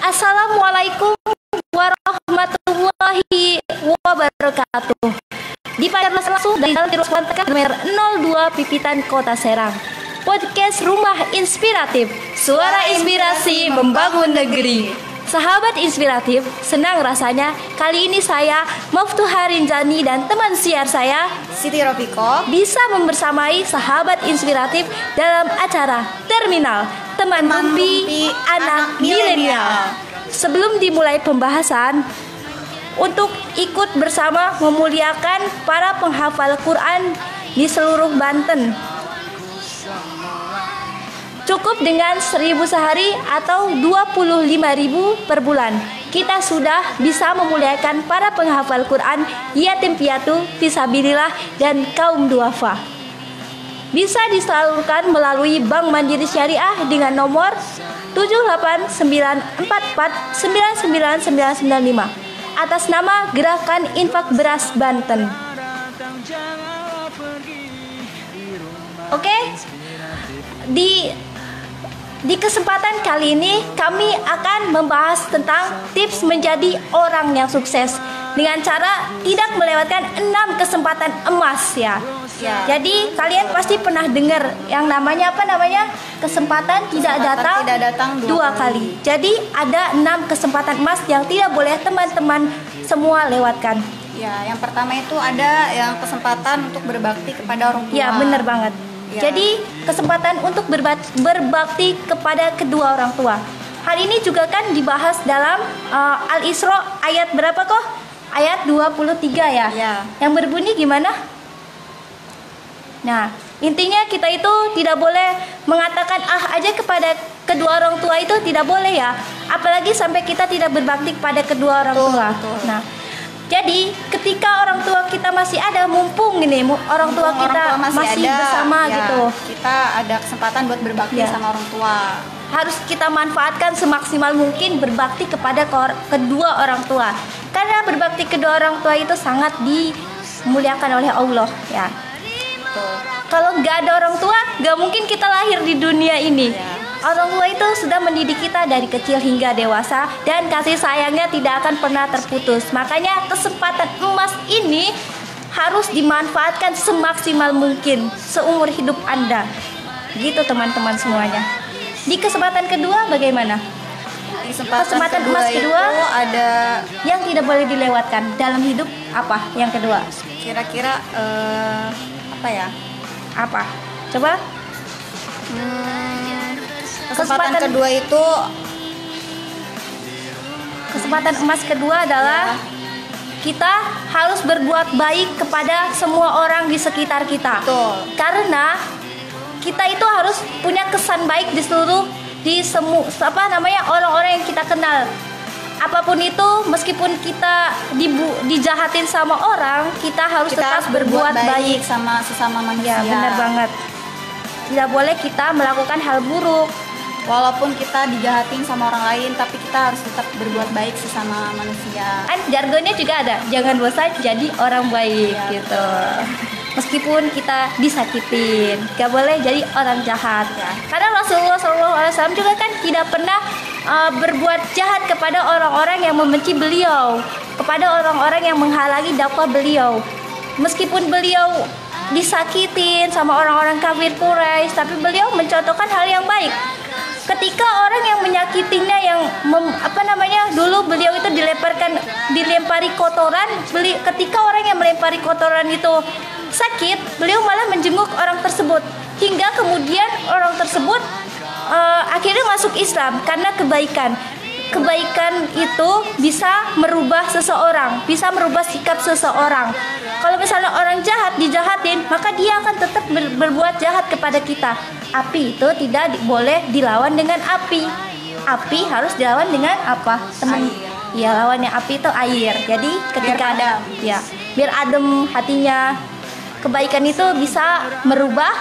Assalamualaikum warahmatullahi wabarakatuh. Dipancarkan langsung dari Jalan Tirus Pantekan nomor 02 Pipitan Kota Serang. Podcast Rumah Inspiratif, suara inspirasi membangun negeri. Sahabat inspiratif, senang rasanya kali ini saya, Maftuha Rinjani dan teman siar saya, Siti Ropiko, bisa membersamai sahabat inspiratif dalam acara Terminal Teman Rumpi Anak Milenial. Sebelum dimulai pembahasan, untuk ikut bersama memuliakan para penghafal Quran di seluruh Banten, cukup dengan 1.000 sehari atau 25.000 per bulan. Kita sudah bisa memuliakan para penghafal Quran, yatim piatu, fisabilillah, dan kaum duafa. Bisa disalurkan melalui Bank Mandiri Syariah dengan nomor 78944999995 atas nama Gerakan Infak Beras Banten. Oke? Di kesempatan kali ini kami akan membahas tentang tips menjadi orang yang sukses dengan cara tidak melewatkan 6 kesempatan emas ya. Jadi kalian pasti pernah dengar yang namanya kesempatan tidak datang dua kali. Jadi ada 6 kesempatan emas yang tidak boleh teman-teman semua lewatkan. Ya, yang pertama itu ada yang kesempatan untuk berbakti kepada orang tua. Ya, benar banget. Ya. Jadi kesempatan untuk berbakti kepada kedua orang tua. Hal ini juga kan dibahas dalam Al-Isra ayat berapa kok? Ayat 23 ya. Yang berbunyi gimana? Nah, intinya kita itu tidak boleh mengatakan aja kepada kedua orang tua, itu tidak boleh ya. Apalagi sampai kita tidak berbakti kepada kedua orang tua. Nah, jadi ketika orang tua kita masih ada, mumpung ini orang tua kita masih ada, bersama gitu, kita ada kesempatan buat berbakti sama orang tua. Harus kita manfaatkan semaksimal mungkin berbakti kepada kedua orang tua. Karena berbakti kedua orang tua itu sangat dimuliakan oleh Allah ya. Kalau nggak ada orang tua, nggak mungkin kita lahir di dunia ini. Orang tua itu sudah mendidik kita dari kecil hingga dewasa, dan kasih sayangnya tidak akan pernah terputus. Makanya kesempatan emas ini harus dimanfaatkan semaksimal mungkin seumur hidup Anda. Gitu teman-teman semuanya. Di kesempatan kedua bagaimana? Kesempatan emas kedua ada yang tidak boleh dilewatkan dalam hidup. Apa yang kedua? Kira-kira apa? Coba. Kesempatan kedua itu, kesempatan emas kedua adalah kita harus berbuat baik kepada semua orang di sekitar kita. Karena kita itu harus punya kesan baik di seluruh orang-orang yang kita kenal. Apapun itu, meskipun kita dijahatin sama orang, kita harus tetap berbuat baik sama sesama manusia. Ya, benar banget. Tidak boleh kita melakukan hal buruk. Walaupun kita dijahatin sama orang lain, tapi kita harus tetap berbuat baik sesama manusia. Kan jargonnya juga ada, jangan bosan jadi orang baik gitu. Meskipun kita disakitin, gak boleh jadi orang jahat ya. Karena Rasulullah SAW juga kan tidak pernah berbuat jahat kepada orang-orang yang membenci beliau, kepada orang-orang yang menghalangi dakwah beliau. Meskipun beliau disakitin sama orang-orang kafir Quraisy, tapi beliau mencontohkan hal yang baik. Ketika orang yang menyakitinya, dulu beliau itu dilempari kotoran, ketika orang yang melempari kotoran itu sakit, beliau malah menjenguk orang tersebut, hingga kemudian orang tersebut akhirnya masuk Islam karena kebaikan itu bisa merubah seseorang, bisa merubah sikap seseorang. Kalau misalnya orang jahat dijahatin, maka dia akan tetap berbuat jahat kepada kita. Api itu tidak boleh dilawan dengan api. Api harus dilawan dengan apa, teman? Ya, lawannya api itu air. Jadi ketika biar adem hatinya. Kebaikan itu bisa merubah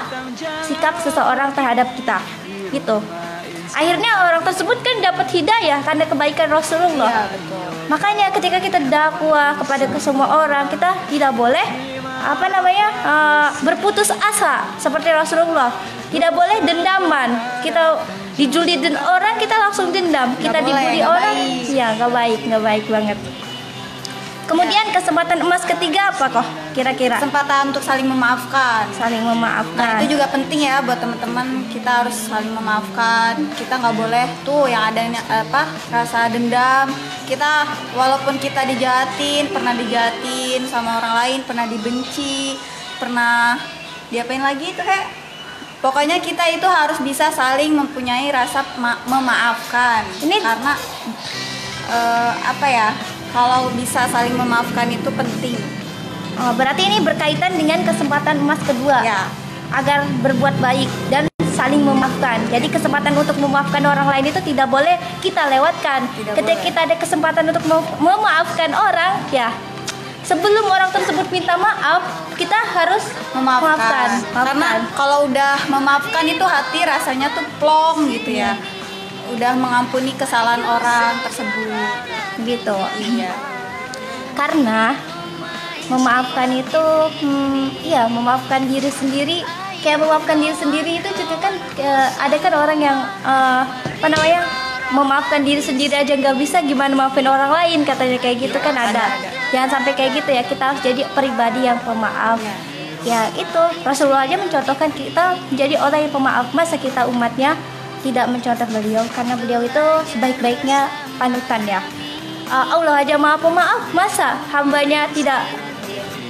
sikap seseorang terhadap kita. Gitu. Akhirnya orang tersebut kan dapat hidayah karena kebaikan Rasulullah. Makanya ketika kita dakwah kepada semua orang, kita tidak boleh berputus asa seperti Rasulullah. Tidak boleh dendaman. Kita Dijulitin orang kita langsung dendam. Kita boleh, dibully nggak orang, baik. ya nggak baik banget. Kemudian kesempatan emas ketiga apa kok? Kira-kira Kesempatan untuk saling memaafkan. saling Nah, memaafkan. itu juga penting ya buat teman-teman. Kita harus saling memaafkan. Kita nggak boleh tuh yang ada rasa dendam. Kita walaupun kita pernah dijahatin sama orang lain, pernah dibenci, pernah diapain lagi itu pokoknya kita itu harus bisa saling mempunyai rasa memaafkan. Ini- karena kalau bisa saling memaafkan itu penting. Oh, berarti ini berkaitan dengan kesempatan emas kedua. Ya. Agar berbuat baik dan saling memaafkan. Jadi kesempatan untuk memaafkan orang lain itu tidak boleh kita lewatkan. Tidak Ketika boleh. kita ada kesempatan untuk memaafkan orang, ya sebelum orang tersebut minta maaf, kita harus Memaafkan. Karena Maafkan. kalau udah memaafkan itu hati rasanya tuh plong gitu ya. Udah mengampuni kesalahan orang tersebut. Gitu. Iya. Karena memaafkan itu memaafkan diri sendiri, kayak memaafkan diri sendiri itu juga kan ada kan orang yang memaafkan diri sendiri aja nggak bisa, gimana maafin orang lain, katanya kayak gitu kan ada. Jangan sampai kayak gitu ya, kita harus jadi pribadi yang pemaaf. Ya itu Rasulullah aja mencontohkan kita menjadi orang yang pemaaf. Masa kita umatnya tidak mencontoh beliau, karena beliau itu sebaik-baiknya panutan ya. Allah aja maha pemaaf, masa hambanya tidak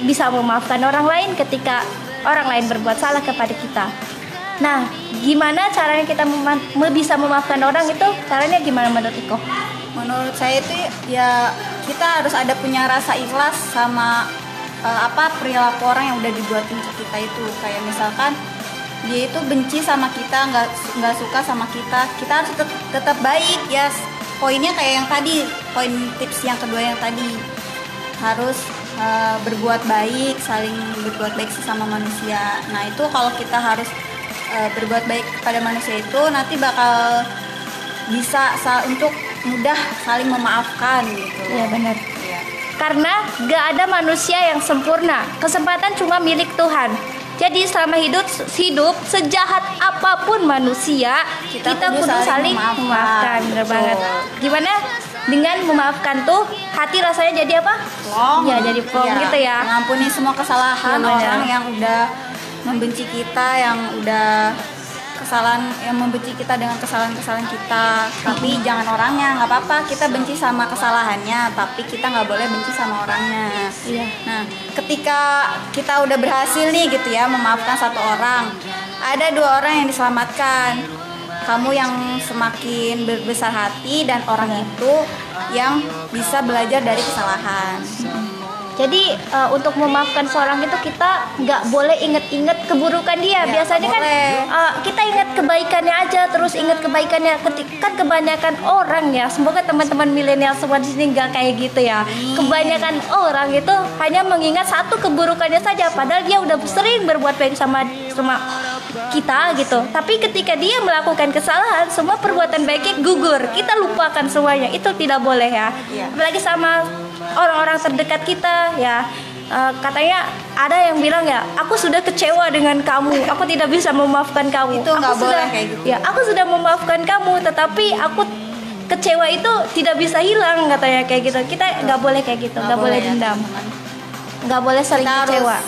bisa memaafkan orang lain ketika orang lain berbuat salah kepada kita. Nah, gimana caranya kita bisa memaafkan orang itu? Caranya gimana menurut Iko? Menurut saya itu ya kita harus ada punya rasa ikhlas sama perilaku orang yang udah dibuatin ke kita itu. Kayak misalkan dia itu benci sama kita, nggak suka sama kita harus tetap baik ya. Poinnya kayak yang tadi, poin tips yang kedua yang tadi, harus berbuat baik, saling berbuat baik sesama manusia. Nah itu kalau kita harus berbuat baik kepada manusia itu nanti bakal bisa untuk mudah saling memaafkan gitu. Iya benar. Iya. Karena gak ada manusia yang sempurna. Kesempatan cuma milik Tuhan. Jadi selama hidup sejahat apapun manusia, kita kudu saling memaafkan. Benar Betul. banget. Gimana dengan memaafkan tuh hati rasanya jadi apa? Plong. Ya jadi plong Iya. gitu ya. Mengampuni semua kesalahan Iya, benar. orang yang udah membenci kita, yang udah membenci kita dengan kesalahan-kesalahan kita. Tapi jangan orangnya, nggak apa-apa kita benci sama kesalahannya, tapi kita nggak boleh benci sama orangnya. Iya. Nah, ketika kita udah berhasil nih gitu ya memaafkan satu orang, ada 2 orang yang diselamatkan. Kamu yang semakin berbesar hati dan orang itu yang bisa belajar dari kesalahan. Jadi untuk memaafkan seorang itu kita nggak boleh inget-inget keburukan dia. Ya, Biasanya kan boleh. kita ingat kebaikannya aja, terus ingat kebaikannya. Kan kebanyakan orang ya, semoga teman-teman milenial semua di sini nggak kayak gitu ya. Kebanyakan orang itu hanya mengingat satu keburukannya saja, padahal dia udah sering berbuat baik sama kita gitu. Tapi ketika dia melakukan kesalahan, semua perbuatan baiknya gugur. Kita lupakan semuanya. Itu tidak boleh ya. Iya. Apalagi sama orang-orang terdekat kita ya. Katanya ada yang bilang ya, aku sudah kecewa dengan kamu, aku tidak bisa memaafkan kamu. Itu nggak Aku boleh sudah, kayak gitu. ya aku sudah memaafkan kamu, tetapi aku kecewa itu tidak bisa hilang, katanya kayak gitu. Kita nggak boleh kayak gitu, nggak boleh ya, dendam, teman-teman. nggak boleh sering Kita kecewa. harus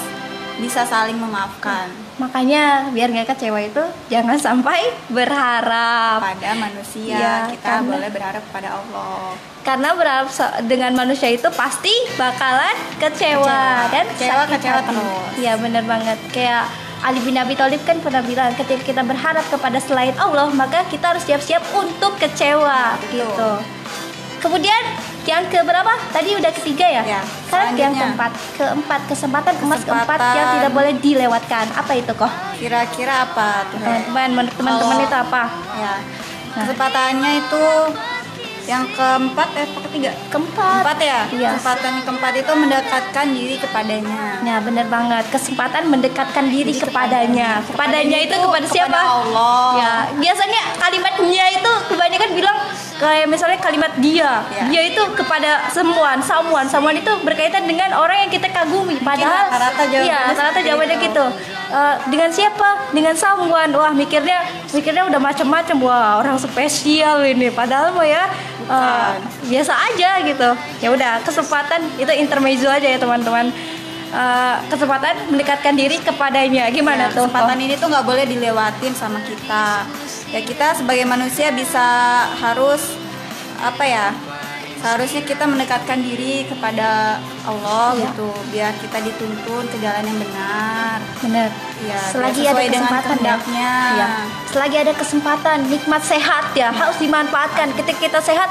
bisa saling memaafkan Makanya biar nggak kecewa itu jangan sampai berharap. pada manusia. Iya, Kita karena- boleh berharap pada Allah. Karena berharap dengan manusia itu pasti bakalan kecewa dan Kecewa sakit hati. terus. Iya benar banget. Kayak Ali bin Abi Thalib kan pernah bilang, ketika kita berharap kepada selain Allah, maka kita harus siap-siap untuk kecewa Betul. gitu. Kemudian yang keberapa? Tadi udah ketiga ya? Ya, Sekarang yang selanjutnya. keempat kesempatan emas keempat Kesempatan. yang tidak boleh dilewatkan. Apa itu kok? Kira-kira apa tuh? Teman-teman, menurut teman-teman Kalau- itu apa? Ya. Kesempatannya itu yang keempat ketiga? Keempat ya? Iya. Kesempatan yang keempat itu mendekatkan diri kepadanya. Ya benar banget, kesempatan mendekatkan diri kepadanya. Kepadanya itu kepada siapa? Kepada Allah. Ya biasanya kalimatnya itu kebanyakan bilang kayak misalnya kalimat dia itu kepada someone itu berkaitan dengan orang yang kita kagumi, padahal rata-rata jawabannya gitu. Dengan siapa? Dengan someone. Wah, mikirnya udah macam-macam. Wah, orang spesial ini, padahal mah ya biasa aja gitu. Ya udah, kesempatan itu intermezzo aja ya teman-teman. Kesempatan mendekatkan diri kepadanya, gimana tuh? Kesempatan ini tuh nggak boleh dilewatin sama kita. Ya, kita sebagai manusia harus seharusnya kita mendekatkan diri kepada Allah gitu, biar kita dituntun ke jalan yang benar. Ya, selagi ada kesempatan ya. Selagi ada kesempatan, nikmat sehat ya harus dimanfaatkan. Ketika kita sehat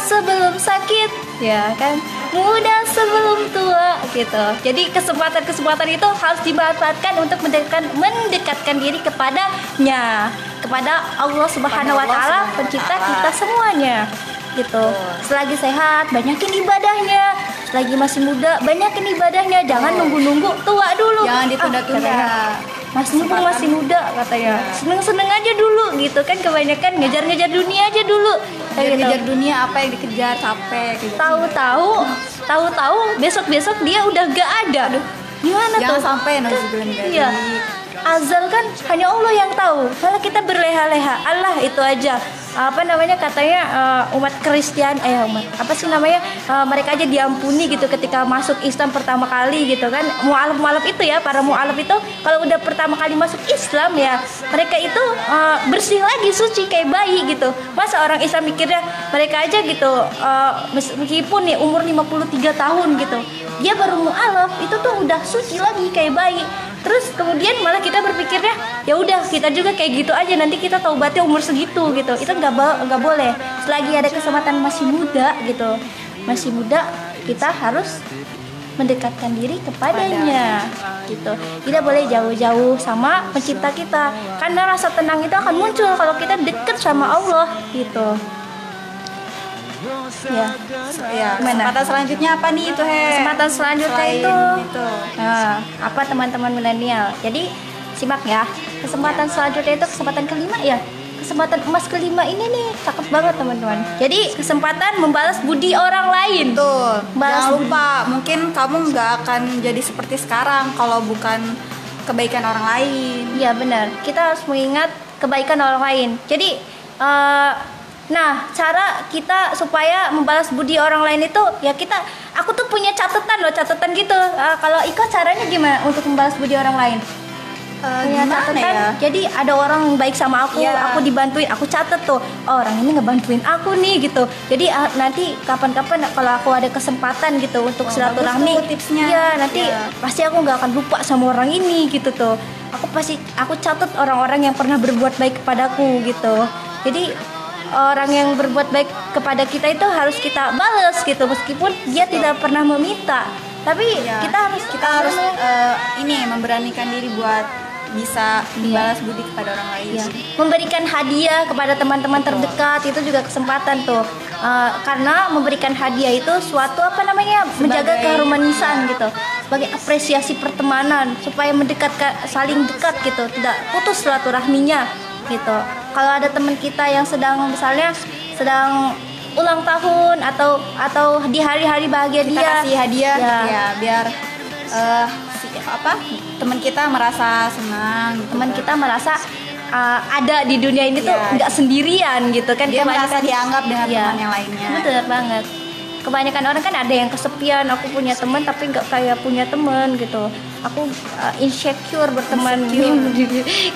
sebelum sakit, ya kan, muda sebelum tua gitu. Jadi kesempatan itu harus dimanfaatkan untuk mendekatkan diri kepadanya, kepada Allah Subhanahu wa taala, pencipta kita semuanya. Gitu. Selagi sehat, banyakin ibadahnya. Selagi masih muda, banyakin ibadahnya. Jangan nunggu-nunggu tua dulu. Jangan ditunda-tunda. Mumpung masih muda katanya. Seneng-seneng aja dulu gitu kan, kebanyakan ngejar-ngejar dunia aja dulu. Ngejar dunia, apa yang dikejar capek gitu. Tahu-tahu besok-besok dia udah gak ada. Aduh, gimana tuh? Jangan sampai Iya. Azal kan hanya Allah yang tahu. Kalau kita berleha-leha, Allah itu aja. Katanya umat Kristen mereka aja diampuni gitu ketika masuk Islam pertama kali gitu kan. Mu'alaf itu ya, para mu'alaf itu kalau udah pertama kali masuk Islam ya, mereka itu bersih lagi, suci kayak bayi gitu. Masa orang Islam mikirnya mereka aja gitu meskipun nih umur 53 tahun gitu, dia baru mu'alaf itu tuh udah suci lagi kayak bayi. Terus kemudian malah kita berpikirnya ya udah kita juga kayak gitu aja, nanti kita taubatnya umur segitu gitu. Itu nggak boleh. Selagi ada kesempatan masih muda gitu, kita harus mendekatkan diri kepadanya gitu. Tidak boleh jauh-jauh sama pencipta kita, karena rasa tenang itu akan muncul kalau kita dekat sama Allah gitu. Kesempatan selanjutnya apa nih itu Kesempatan selanjutnya itu. Nah, apa teman-teman milenial? Jadi simak ya. Kesempatan selanjutnya itu kesempatan kelima ya. Kesempatan emas kelima ini nih cakep banget teman-teman. Jadi kesempatan membalas budi orang lain. Tuh. Jangan lupa, mungkin kamu nggak akan jadi seperti sekarang kalau bukan kebaikan orang lain. Iya benar. Kita harus mengingat kebaikan orang lain. Jadi nah, cara kita supaya membalas budi orang lain itu ya aku tuh punya catatan gitu. Kalau Iko caranya gimana untuk membalas budi orang lain? Punya catatan ya? Jadi ada orang baik sama aku, aku dibantuin, aku catat tuh, orang ini ngebantuin aku nih gitu. Jadi nanti kapan-kapan kalau aku ada kesempatan gitu untuk silaturahmi, tipsnya. Nanti pasti aku nggak akan lupa sama orang ini gitu tuh. Aku catat orang-orang yang pernah berbuat baik kepadaku gitu. Jadi orang yang berbuat baik kepada kita itu harus kita balas gitu, meskipun dia tidak pernah meminta. Tapi kita harus memberanikan diri buat bisa membalas budi kepada orang lain. Memberikan hadiah kepada teman-teman terdekat itu juga kesempatan tuh. Karena memberikan hadiah itu suatu menjaga keharmonisan gitu, sebagai apresiasi pertemanan supaya saling dekat gitu, tidak putus silaturahminya gitu. Kalau ada teman kita yang sedang ulang tahun atau di hari-hari bahagia kita kasih hadiah biar teman kita merasa senang gitu. Teman kita merasa ada di dunia ini tuh nggak sendirian gitu kan. Dia merasa dianggap dengan teman yang lainnya. Betul banget. Kebanyakan orang kan ada yang kesepian, aku punya teman tapi nggak kayak punya teman gitu. Aku insecure berteman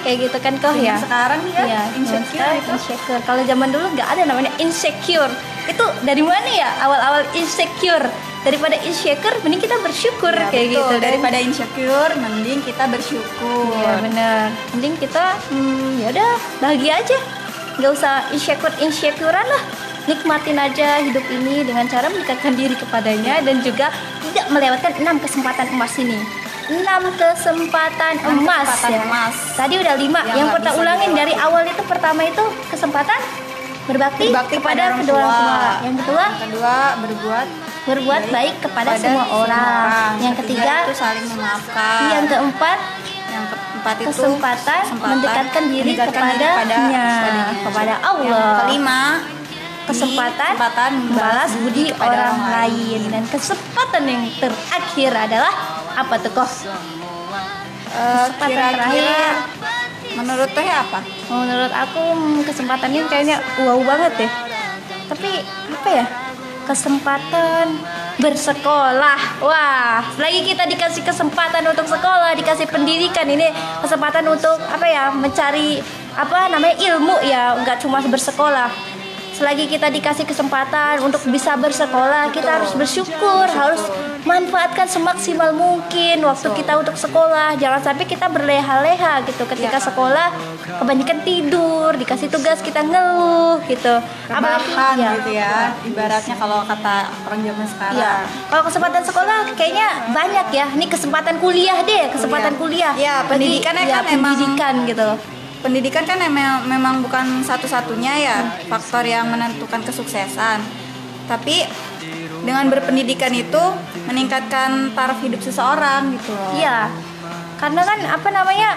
kayak gitu kan kok ya. Sekarang ya insecure. Kalau zaman dulu nggak ada namanya insecure. Itu dari mana ya awal-awal insecure? Daripada insecure mending kita bersyukur kayak gitu. Daripada insecure mending kita bersyukur. Iya benar. Mending kita ya udah bahagia aja. Nggak usah insecurean lah. Nikmatin aja hidup ini dengan cara mendekatkan diri kepadanya dan juga tidak melewatkan 6 kesempatan emas ini. 6 kesempatan emas. Tadi udah 5. Yang kita ulangin dari awal itu, pertama itu kesempatan berbakti kepada kedua orang tua. Yang kedua berbuat baik kepada semua orang. Yang ketiga itu saling memaafkan. Yang keempat itu kesempatan mendekatkan diri kepada Allah. Yang kelima kesempatan membalas budi orang lain. Dan kesempatan yang terakhir adalah apa tuh kok? Kesempatan terakhir menurut teh apa? Menurut aku kesempatan ini kayaknya wow banget ya. Tapi apa ya? Kesempatan bersekolah. Wah, lagi kita dikasih kesempatan untuk sekolah, dikasih pendidikan, ini kesempatan untuk apa ya? Mencari apa namanya ilmu ya, enggak cuma bersekolah. Selagi kita dikasih kesempatan untuk bisa bersekolah, kita harus bersyukur, harus manfaatkan semaksimal mungkin waktu kita untuk sekolah. Jangan sampai kita berleha-leha gitu ketika sekolah, kebanyakan tidur, dikasih tugas kita ngeluh gitu. Rebahan gitu ya. Ibaratnya kalau kata orang zaman sekarang. Iya. Kalau kesempatan sekolah kayaknya banyak ya. Ini kesempatan kuliah deh, kesempatan kuliah. Iya, pendidikannya kan pendidikan gitu. Pendidikan kan memang bukan satu-satunya ya faktor yang menentukan kesuksesan. Tapi dengan berpendidikan itu meningkatkan taraf hidup seseorang gitu loh. Iya. Karena kan apa namanya?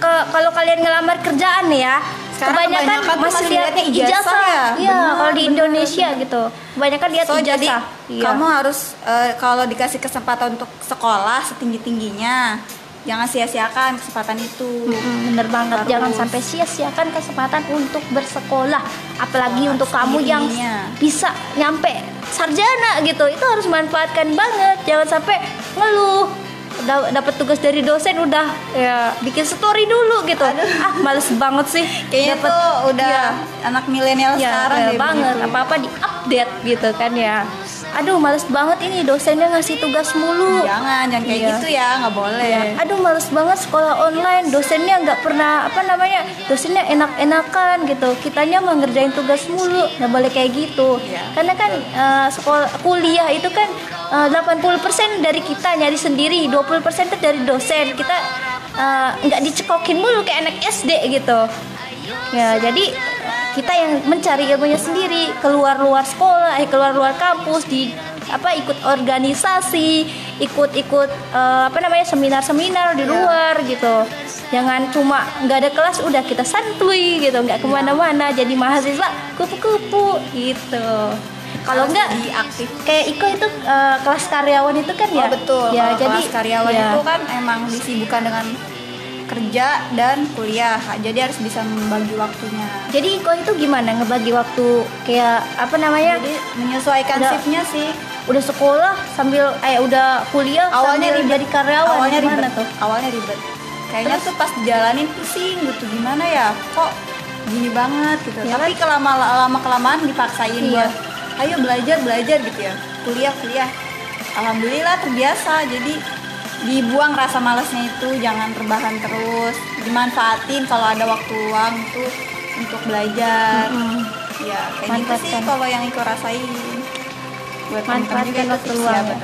Kalau kalian ngelamar kerjaan nih ya, kebanyakan masih lihat ijazah ya. Iya, kalau di Indonesia gitu. Kebanyakan lihat ijazah. Jadi kamu harus kalau dikasih kesempatan untuk sekolah setinggi-tingginya, jangan sia-siakan kesempatan itu. Bener banget, jangan sampai sia-siakan kesempatan untuk bersekolah. Apalagi untuk kamu yang bisa nyampe sarjana gitu, itu harus manfaatkan banget. Jangan sampai ngeluh dapat tugas dari dosen udah ya bikin story dulu gitu. Males banget sih. Kayaknya tuh udah anak milenial sekarang banget. Apa-apa di-update gitu kan ya. Aduh males banget ini dosennya ngasih tugas mulu. Jangan kayak gitu ya, nggak boleh. Aduh males banget sekolah online, dosennya nggak pernah dosennya enak-enakan gitu. Kitanya mah ngerjain tugas mulu, nggak boleh kayak gitu. Karena kan sekolah kuliah itu kan 80% dari kita nyari sendiri, 20% itu dari dosen. Kita nggak dicekokin mulu kayak anak SD gitu. Ya jadi kita yang mencari ilmunya sendiri, keluar sekolah, keluar kampus, ikut organisasi, ikut seminar-seminar di luar gitu. Jangan cuma nggak ada kelas udah kita santuy gitu, nggak kemana-mana jadi mahasiswa kupu-kupu gitu. Kalau enggak aktif kayak Iko itu kelas karyawan itu kan ya. Betul. Ya, jadi kelas karyawan itu kan emang disibukkan dengan kerja dan kuliah, jadi harus bisa membagi waktunya. Jadi Iko itu gimana ngebagi waktu kayak Jadi menyesuaikan shiftnya sih. Udah sekolah sambil udah kuliah awalnya sambil jadi karyawan. Awalnya gimana ribet. Awalnya ribet. Kayaknya tuh pas dijalanin pusing gitu, gimana ya? Kok gini banget gitu. Ya, tapi lama kelamaan dipaksain buat ayo belajar gitu ya. Kuliah. Alhamdulillah terbiasa. Jadi dibuang rasa malasnya itu, jangan rebahan terus, dimanfaatin kalau ada waktu luang itu untuk belajar. Ya kayak gitu sih kalau yang Iko rasain. Buat manfaatkan waktu luang ya.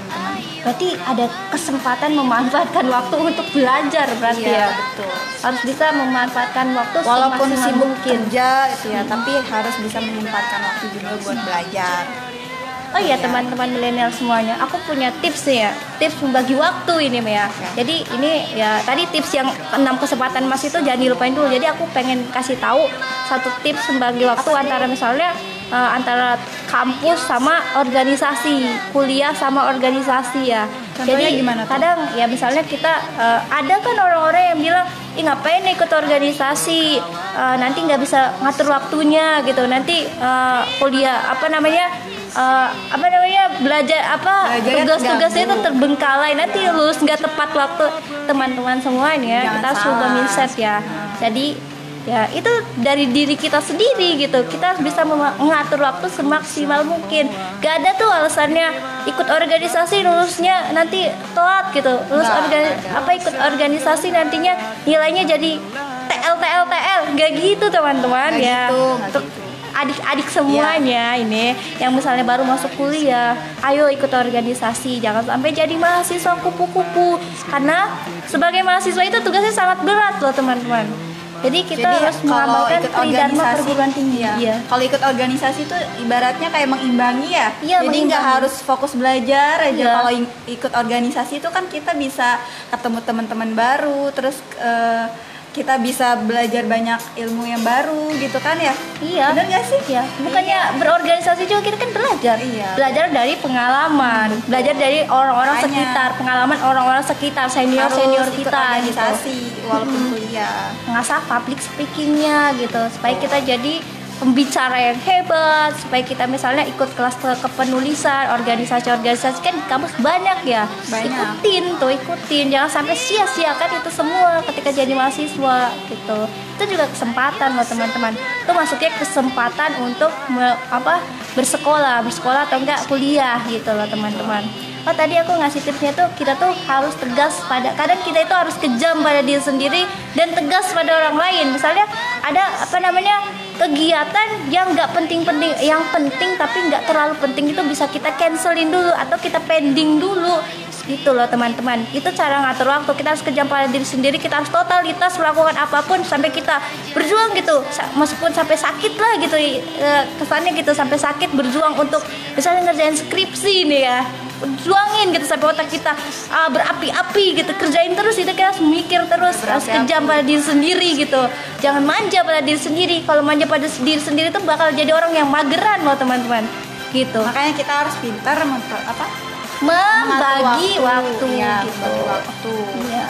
Berarti ada kesempatan memanfaatkan waktu untuk belajar berarti ya. Betul. Harus bisa memanfaatkan waktu walaupun sibuk mungkin. Kerja itu ya, tapi harus bisa menyempatkan waktu juga buat belajar. Oh iya teman-teman milenial semuanya, aku punya tips nih ya, tips membagi waktu ini ya. Jadi ini ya tadi tips yang 6 kesempatan Mas itu jangan dilupain dulu. Jadi aku pengen kasih tahu satu tips membagi waktu antara misalnya antara kampus sama organisasi, kuliah sama organisasi ya. Contohnya jadi gimana tuh? Kadang ya misalnya kita ada kan orang-orang yang bilang, ngapain ikut organisasi, nanti nggak bisa ngatur waktunya gitu, nanti kuliah belajar tugas-tugasnya itu terbengkalai, nanti lulus nggak tepat waktu. Teman-teman semuanya kita harus coba mindset ya. Jadi ya itu dari diri kita sendiri gitu, kita harus bisa mengatur waktu semaksimal mungkin. Gak ada tuh alasannya ikut organisasi lulusnya nanti telat gitu, ikut organisasi nantinya nilainya jadi TL, gak gitu teman-teman ya. Untuk adik-adik semuanya ini yang misalnya baru masuk kuliah, ayo ikut organisasi, jangan sampai jadi mahasiswa kupu-kupu, karena sebagai mahasiswa itu tugasnya sangat berat loh teman-teman. Jadi kita harus mengamalkan tridharma perguruan tinggi. Kalau ikut organisasi itu ibaratnya kayak mengimbangi ya. Jadi nggak harus fokus belajar aja. Kalau ikut organisasi itu kan kita bisa ketemu teman-teman baru, terus kita bisa belajar banyak ilmu yang baru gitu kan ya. Iya. Bener gak sih? Iya. Bukannya berorganisasi juga kita kan belajar. Iya. Belajar dari pengalaman, belajar dari orang-orang Makanya. sekitar, pengalaman orang-orang sekitar, senior Harus ikut kita gitu. organisasi walaupun kuliah. Ngasah public speakingnya gitu, supaya kita jadi pembicara yang hebat, supaya kita misalnya ikut kelas kepenulisan, organisasi-organisasi kan di kampus banyak ya. Banyak. Ikutin, jangan sampai sia-siakan itu semua ketika jadi mahasiswa gitu. Itu juga kesempatan loh teman-teman. Itu maksudnya kesempatan untuk bersekolah atau enggak kuliah gitu loh teman-teman. Oh tadi aku ngasih tipsnya tuh kita tuh harus tegas kadang kita itu harus kejam pada diri sendiri dan tegas pada orang lain. Misalnya ada kegiatan yang nggak penting-penting, yang penting tapi nggak terlalu penting, itu bisa kita cancelin dulu atau kita pending dulu gitu loh teman-teman. Itu cara ngatur waktu. Kita harus kejam pada diri sendiri, kita harus totalitas melakukan apapun sampai kita berjuang gitu, meskipun sampai sakit lah gitu kesannya gitu, sampai sakit berjuang untuk misalnya ngerjain skripsi nih ya, juangin gitu sampai otak kita berapi-api gitu, kerjain terus itu, kita harus mikir terus, harus kejam pada diri sendiri gitu, jangan manja pada diri sendiri. Kalau manja pada diri sendiri tuh bakal jadi orang yang mageran loh teman-teman gitu. Makanya kita harus pintar membagi waktu ya, gitu. Waktu. Iya.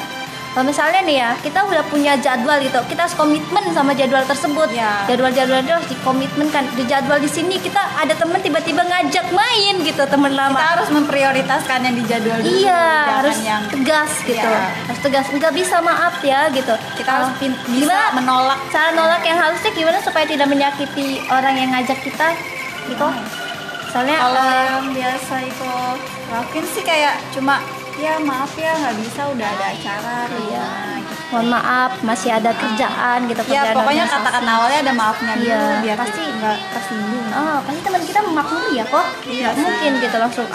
Kalau misalnya nih ya, kita udah punya jadwal gitu, kita harus komitmen sama jadwal tersebut. Ya. Jadwal-jadwal itu harus dikomitmenkan. Di jadwal di sini kita ada teman tiba-tiba ngajak main gitu, teman lama. Kita harus memprioritaskan yang di jadwal dulu. Iya, jangan harus yang tegas gitu. Iya. Harus tegas. Nggak bisa maaf ya gitu. Kita harus bisa gimana menolak. Cara nolak yang halusnya gimana supaya tidak menyakiti orang yang ngajak kita gitu. Soalnya Kalau yang biasa itu mungkin sih kayak cuma ya maaf ya nggak bisa, udah ada acara. Iya. Gitu. Mohon maaf, masih ada kerjaan gitu. Ya kerjaan pokoknya organisasi. kata-kata awalnya ada maafnya dulu, Iya, biar pasti nggak tersinggung. Oh, pasti teman kita memaklumi ya kok. Iya Nggak sih. mungkin gitu langsung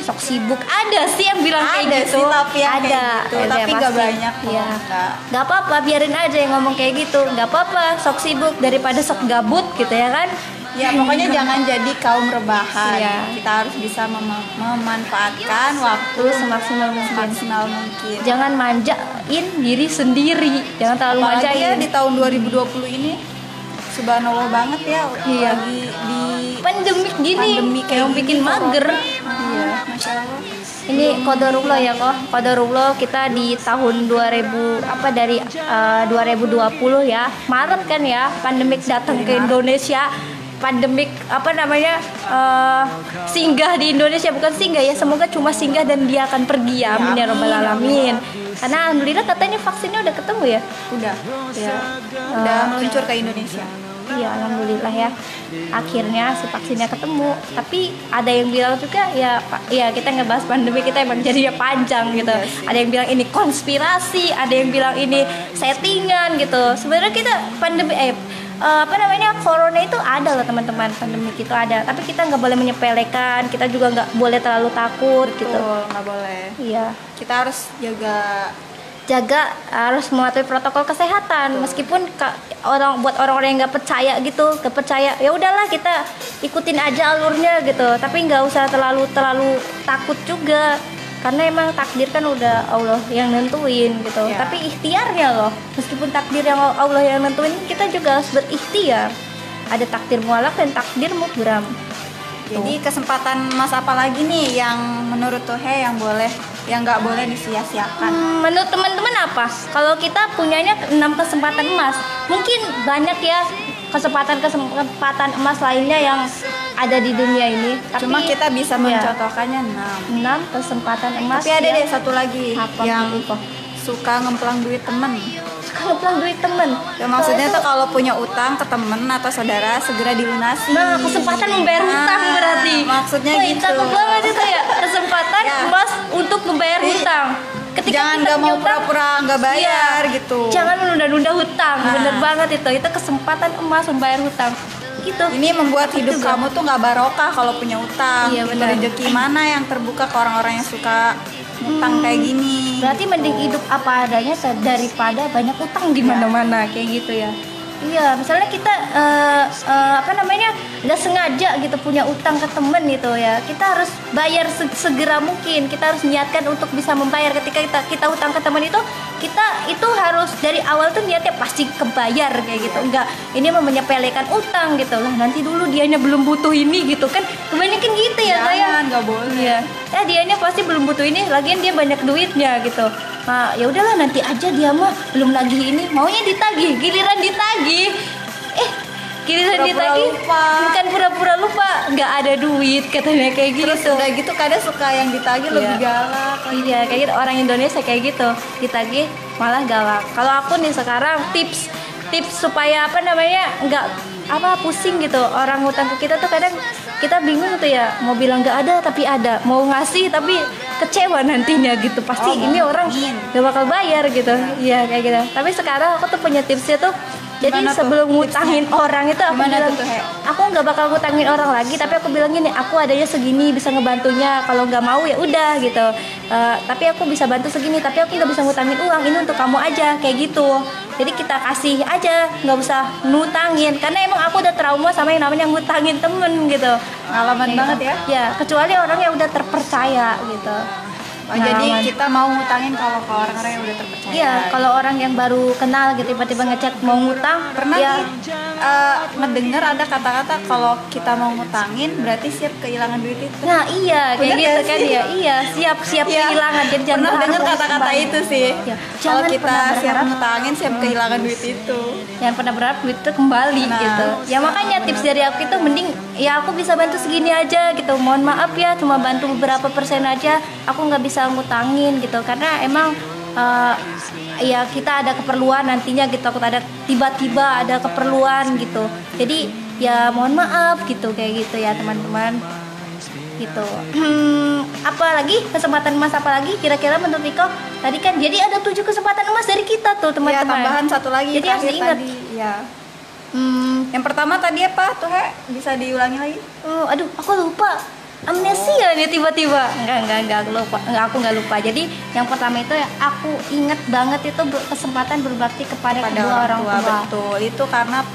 sok sibuk. Ada sih yang bilang kayak Ada gitu. sih, tapi yang ada, kayak gitu, ada tapi nggak pasti. banyak kok. Iya. Nggak. Nggak apa-apa, biarin aja yang ngomong kayak gitu. Nggak apa-apa, sok sibuk daripada sok gabut gitu ya kan. Ya pokoknya jangan jadi kaum rebahan. Iya. Kita harus bisa memanfaatkan waktu semaksimal mungkin. Jangan manjain diri sendiri. Jangan terlalu Apalagi ya manjain. di tahun 2020 ini subhanallah banget ya. Iya. Lagi di Pandemik gini pandemi kayak yang bikin gini, mager. Iya, Masya Allah. Ini qadarullah ya kok. Qadarullah kita di tahun 2020 ya. Maret kan ya, pandemik datang ke Indonesia. Pandemik singgah di Indonesia, bukan singgah ya, semoga cuma singgah dan dia akan pergi ya, amin ya rabbal alamin. Karena alhamdulillah katanya vaksinnya udah ketemu ya. Udah Ya. udah meluncur ke Indonesia. Iya alhamdulillah ya, akhirnya si vaksinnya ketemu. Tapi ada yang bilang juga ya kita ngebahas pandemi kita emang jadinya panjang gitu. Iya sih. Ada yang bilang ini konspirasi, ada yang bilang ini settingan gitu. Sebenarnya kita corona itu ada loh teman-teman, pandemi itu ada. Tapi kita nggak boleh menyepelekan, kita juga nggak boleh terlalu takut gitu. Betul, nggak boleh. Iya. Kita harus jaga, harus mematuhi protokol kesehatan. Meskipun buat orang-orang yang nggak percaya ya udahlah kita ikutin aja alurnya gitu, tapi nggak usah terlalu takut juga, karena emang takdir kan udah Allah yang nentuin gitu Ya. Tapi ikhtiarnya loh, meskipun takdir yang Allah yang nentuin, kita juga harus berikhtiar. Ada takdir mualak dan takdir mubram. Jadi kesempatan emas apa lagi nih yang menurut Tuhe yang nggak boleh disia-siakan? Menurut teman-teman apa? Kalau kita punyanya 6 kesempatan emas, mungkin banyak ya kesempatan emas lainnya yang ada di dunia ini. Cuma kita bisa ya, mencontohkannya 6 kesempatan emas. Tapi ada yang deh satu lagi apa yang gitu? suka ngemplang duit temen. Suka ngeplang duit temen. Ya, maksudnya tuh kalau punya utang ke temen atau saudara segera dilunasi. Nah, kesempatan membayar hutang berarti. Maksudnya Wah, gitu. cakep banget itu ya. Kesempatan Ya. emas untuk membayar hutang. Ketika Jangan kita nggak punya mau hutang, pura-pura nggak bayar iya, gitu. Jangan menunda-nunda hutang. Nah. Bener banget itu. Itu kesempatan emas membayar hutang. Gitu. Ini membuat hidup juga. kamu tuh nggak barokah kalau punya utang. Iya, Gitu. benar. Rezeki mana yang terbuka ke orang-orang yang suka utang kayak gini? Berarti gitu. mending hidup apa adanya daripada banyak utang di mana-mana kayak gitu ya. Iya, misalnya kita apa namanya nggak sengaja gitu punya utang ke temen gitu ya, kita harus bayar segera mungkin. Kita harus niatkan untuk bisa membayar. Ketika kita utang ke temen itu, kita itu harus dari awal tuh niatnya pasti kebayar kayak gitu. Enggak, ini mau menyepelekan utang gitu lah. Nanti dulu dianya belum butuh ini gitu kan. Kebanyakan gitu ya kayak. Nggak boleh. Iya. Ya dianya pasti belum butuh ini, lagian dia banyak duitnya gitu. Nah, ya udahlah nanti aja dia mah belum lagi ini, maunya ditagih, giliran ditagih. Giliran Pura-pura ditagih, lupa. bukan pura-pura lupa, nggak ada duit katanya kayak gitu. Terus udah gitu kadang suka yang ditagih lebih galak. Iya, kayak gitu orang Indonesia kayak gitu. Ditagih malah galak. Kalau aku nih sekarang tips supaya apa namanya nggak apa pusing gitu orang hutang ke kita tuh, kadang kita bingung tuh ya, mau bilang nggak ada tapi ada, mau ngasih tapi kecewa nantinya gitu, pasti ini orang nggak bakal bayar gitu. Iya kayak gitu. Tapi sekarang aku tuh punya tipsnya tuh, jadi Gimana sebelum tuh ngutangin orang itu aku Gimana bilang tuh, He? aku nggak bakal ngutangin orang lagi, tapi aku bilang gini, aku adanya segini bisa ngebantunya, kalau nggak mau ya udah gitu. Tapi aku bisa bantu segini, tapi aku nggak bisa ngutangin uang, ini untuk kamu aja kayak gitu. Jadi kita kasih aja, nggak usah ngutangin, karena emang aku udah trauma sama yang namanya ngutangin temen gitu. Pengalaman Kayak banget gitu. ya. Ya, kecuali orang yang udah terpercaya gitu. Oh, jadi Pengalaman. kita mau ngutangin kalau ke orang-orang yang udah terpercaya. Iya, kalau orang yang baru kenal gitu tiba-tiba ngechat mau ngutang, Pernah ya nih mendengar ada kata-kata kalau kita mau ngutangin berarti siap kehilangan duit itu. nah iya kayak Bener gitu gak kan sih? ya. Iya, siap Iya. kehilangan. Jadi jangan Pernah dengar berharap kata-kata kembali. itu sih. Ya, Kalau jangan kita pernah siap berharap ngutangin, siap kehilangan duit itu. yang pernah berharap duit itu kembali Nah, gitu. Ya makanya tips dari aku itu mending ya aku bisa bantu segini aja gitu. Mohon maaf ya, cuma bantu beberapa persen aja. Aku nggak bisa ngutangin gitu, karena emang ya kita ada keperluan nantinya gitu. Aku ada tiba-tiba ada keperluan gitu. Jadi ya mohon maaf gitu kayak gitu ya teman-teman. Gitu. Apa lagi kesempatan emas apa lagi kira-kira menurut Iko? Tadi kan jadi ada 7 kesempatan emas dari kita tuh Ya, teman-teman. tambahan satu lagi. Jadi harus terakhir diingat. tadi. Ya. Yang pertama tadi apa tuh, He? Bisa diulangi lagi? Aduh, aku lupa. Amnesia nih tiba-tiba. Enggak, aku nggak lupa. Jadi yang pertama itu ya aku inget banget itu kesempatan berbakti kepada kedua orang tua. Betul. Itu karena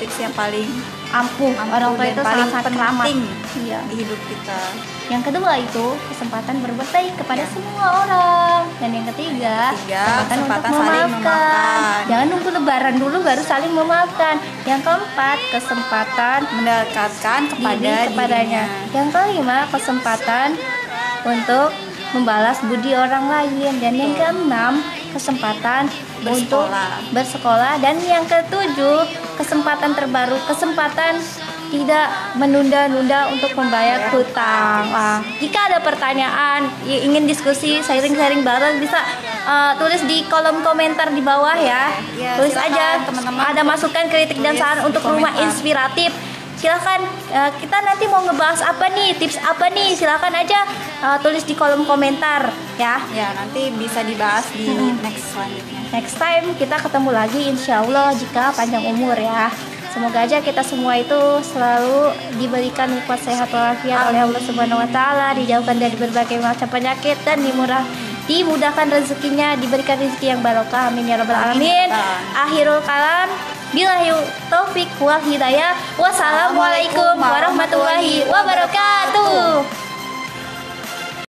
tips yang paling Ampuh, orang tua dan itu paling sangat keramat. penting Iya. di hidup kita. Yang kedua itu kesempatan berbuat baik kepada semua orang. Dan yang ketiga, kesempatan untuk saling memaafkan. memaafkan. Jangan nunggu lebaran dulu baru saling memaafkan. Yang keempat, kesempatan Mendekatkan kepada kepadanya. dirinya. Yang kelima, kesempatan untuk membalas budi orang lain. Dan yang keenam, kesempatan untuk bersekolah. Dan yang ketujuh, kesempatan terbaru, kesempatan tidak menunda-nunda untuk membayar hutang. Jika ada pertanyaan, ingin diskusi, sharing-sharing bareng, bisa tulis di kolom komentar di bawah ya. Ya, Tulis silakan, aja teman-teman. ada masukan, kritik dan Tulis saran di untuk rumah komentar. inspiratif. Silakan, kita nanti mau ngebahas apa nih, tips apa nih, silakan aja tulis di kolom komentar ya. Ya, nanti bisa dibahas di next selanjutnya. Next time kita ketemu lagi insya Allah jika panjang umur ya. Semoga aja kita semua itu selalu diberikan nikmat sehat walafiat oleh Allah Subhanahu wa taala, dijauhkan dari berbagai macam penyakit dan dimudahkan rezekinya, diberikan rezeki yang barokah. Amin ya rabbal alamin. Akhirul kalam, billahi taufik wal hidayah. Wassalamualaikum warahmatullahi wabarakatuh.